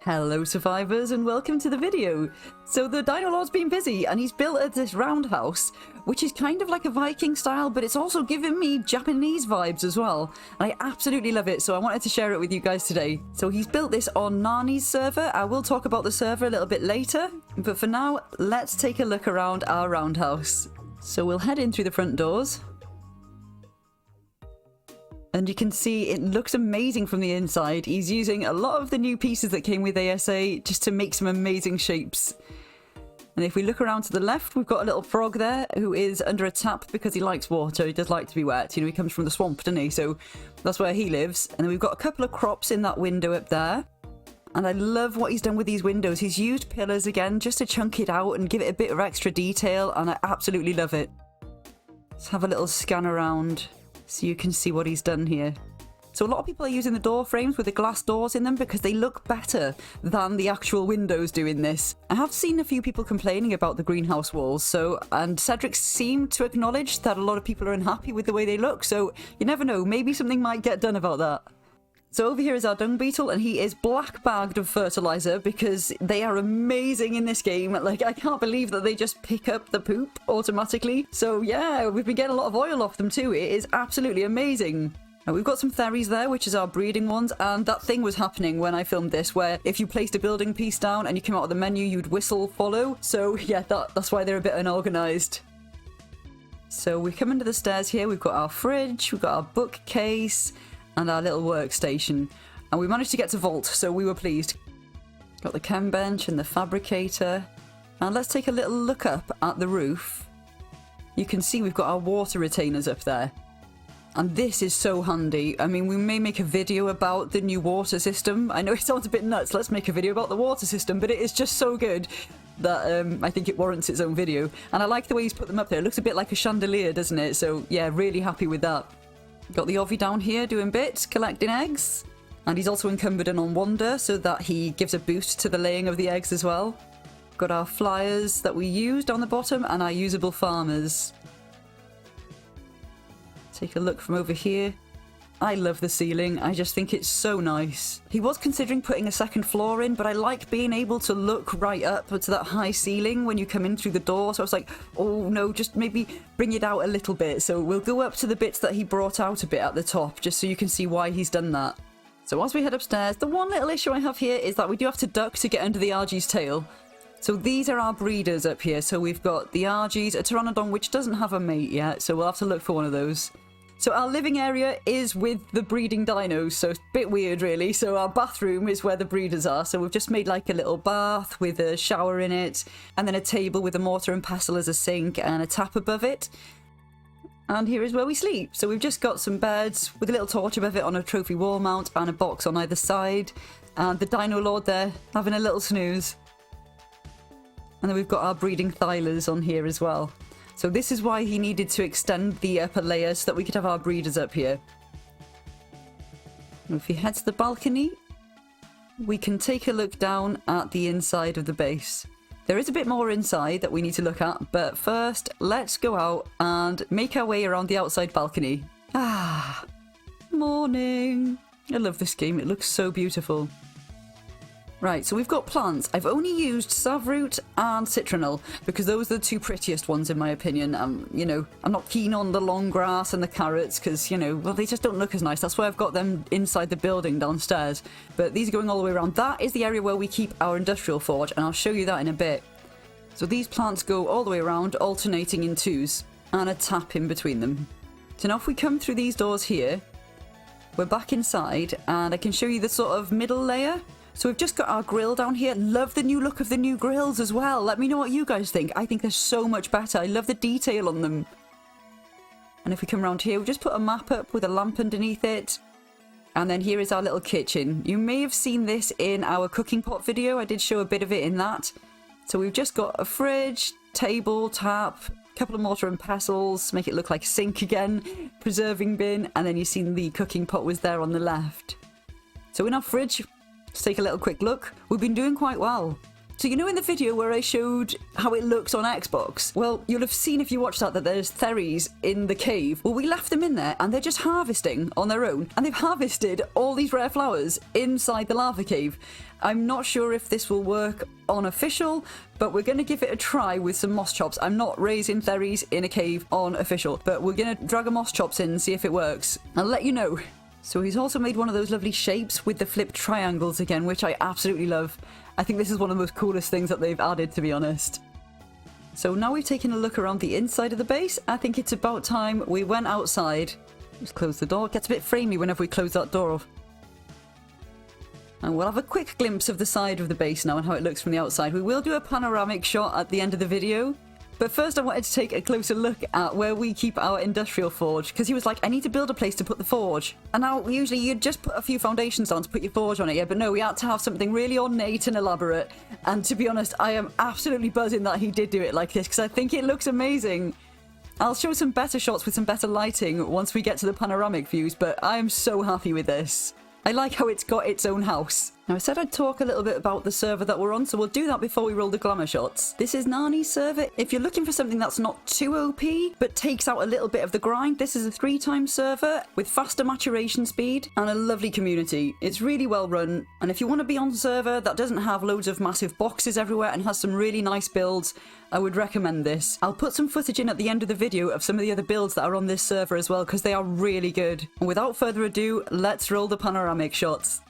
Hello survivors and welcome to the video. So the Dino Lord's been busy and he's built this roundhouse, which is kind of like a Viking style, but it's also giving me Japanese vibes as well. And I absolutely love it, so I wanted to share it with you guys today. So he's built this on Nani's server. I will talk about the server a little bit later, but for now, let's take a look around our roundhouse. So we'll head in through the front doors. And you can see it looks amazing from the inside. He's using a lot of the new pieces that came with ASA just to make some amazing shapes. And if we look around to the left, we've got a little frog there who is under a tap because he likes water. He does like to be wet. You know, he comes from the swamp, doesn't he? So that's where he lives. And then we've got a couple of crops in that window up there. And I love what he's done with these windows. He's used pillars again just to chunk it out and give it a bit of extra detail. And I absolutely love it. Let's have a little scan around so you can see what he's done here. So a lot of people are using the door frames with the glass doors in them because they look better than the actual windows do in this. I have seen a few people complaining about the greenhouse walls, and Cedric seemed to acknowledge that a lot of people are unhappy with the way they look, so you never know, maybe something might get done about that. So over here is our dung beetle, and he is black bagged of fertilizer because they are amazing in this game. Like, I can't believe that they just pick up the poop automatically. So yeah, we've been getting a lot of oil off them too. It is absolutely amazing. Now, we've got some theries there, which is our breeding ones, and that thing was happening when I filmed this, where if you placed a building piece down and you came out of the menu, you'd whistle follow. So yeah, that's why they're a bit unorganized. So we come into the stairs here, we've got our fridge, we've got our bookcase, and our little workstation. And we managed to get to vault, so we were pleased. Got the chem bench and the fabricator. And let's take a little look up at the roof. You can see we've got our water retainers up there. And this is so handy. I mean, we may make a video about the new water system. I know it sounds a bit nuts, let's make a video about the water system, but it is just so good that I think it warrants its own video. And I like the way he's put them up there. It looks a bit like a chandelier, doesn't it? So yeah, really happy with that. Got the Ovi down here doing bits, collecting eggs. And he's also encumbered in on Wander so that he gives a boost to the laying of the eggs as well. Got our flyers that we used on the bottom and our usable farmers. Take a look from over here. I love the ceiling. I just think it's so nice. He was considering putting a second floor in, but I like being able to look right up to that high ceiling when you come in through the door. So I was like, oh no, just maybe bring it out a little bit. So we'll go up to the bits that he brought out a bit at the top, just so you can see why he's done that. So as we head upstairs, the one little issue I have here is that we do have to duck to get under the Argy's tail. So these are our breeders up here. So we've got the Argy's, a Pteranodon which doesn't have a mate yet, so we'll have to look for one of those. So our living area is with the breeding dinos, so it's a bit weird really. So our bathroom is where the breeders are. So we've just made like a little bath with a shower in it, and then a table with a mortar and pestle as a sink and a tap above it. And here is where we sleep. So we've just got some beds with a little torch above it on a trophy wall mount and a box on either side. And the Dino Lord there having a little snooze. And then we've got our breeding thylers on here as well. So this is why he needed to extend the upper layer so that we could have our breeders up here. If we head to the balcony, we can take a look down at the inside of the base. There is a bit more inside that we need to look at, but first let's go out and make our way around the outside balcony. Ah, morning. I love this game, it looks so beautiful. Right, so we've got plants. I've only used Savroot and Citronal because those are the two prettiest ones in my opinion. You know, I'm not keen on the long grass and the carrots because, you know, well, they just don't look as nice. That's why I've got them inside the building downstairs. But these are going all the way around. That is the area where we keep our industrial forge, and I'll show you that in a bit. So these plants go all the way around, alternating in twos, and a tap in between them. So now if we come through these doors here, we're back inside, and I can show you the sort of middle layer. So we've just got our grill down here. Love the new look of the new grills as well. Let me know what you guys think. I think they're so much better. I love the detail on them. And if we come around here, we just put a map up with a lamp underneath it. And then here is our little kitchen. You may have seen this in our cooking pot video. I did show a bit of it in that. So we've just got a fridge, table, tap, a couple of mortar and pestles, make it look like a sink again, preserving bin, and then you've seen the cooking pot was there on the left. So in our fridge, let's take a little quick look. We've been doing quite well. So you know in the video where I showed how it looks on Xbox? Well, you'll have seen if you watched that there's Theres in the cave. Well, we left them in there and they're just harvesting on their own. And they've harvested all these rare flowers inside the lava cave. I'm not sure if this will work on official, but we're going to give it a try with some moss chops. I'm not raising Theres in a cave on official, but we're going to drag a moss chops in and see if it works. I'll let you know. So he's also made one of those lovely shapes with the flipped triangles again, which I absolutely love. I think this is one of the most coolest things that they've added, to be honest. So now we've taken a look around the inside of the base. I think it's about time we went outside. Just close the door. It gets a bit framey whenever we close that door off. And we'll have a quick glimpse of the side of the base now and how it looks from the outside. We will do a panoramic shot at the end of the video. But first I wanted to take a closer look at where we keep our industrial forge, because he was like, I need to build a place to put the forge. And now usually you'd just put a few foundations on to put your forge on it, yeah, but no, we had to have something really ornate and elaborate. And to be honest, I am absolutely buzzing that he did do it like this, because I think it looks amazing. I'll show some better shots with some better lighting once we get to the panoramic views, but I am so happy with this. I like how it's got its own house. Now I said I'd talk a little bit about the server that we're on, so we'll do that before we roll the glamour shots. This is Nani's server. If you're looking for something that's not too OP, but takes out a little bit of the grind, this is a 3-time server with faster maturation speed and a lovely community. It's really well run, and if you want to be on a server that doesn't have loads of massive boxes everywhere and has some really nice builds, I would recommend this. I'll put some footage in at the end of the video of some of the other builds that are on this server as well, because they are really good. And without further ado, let's roll the panoramic shots.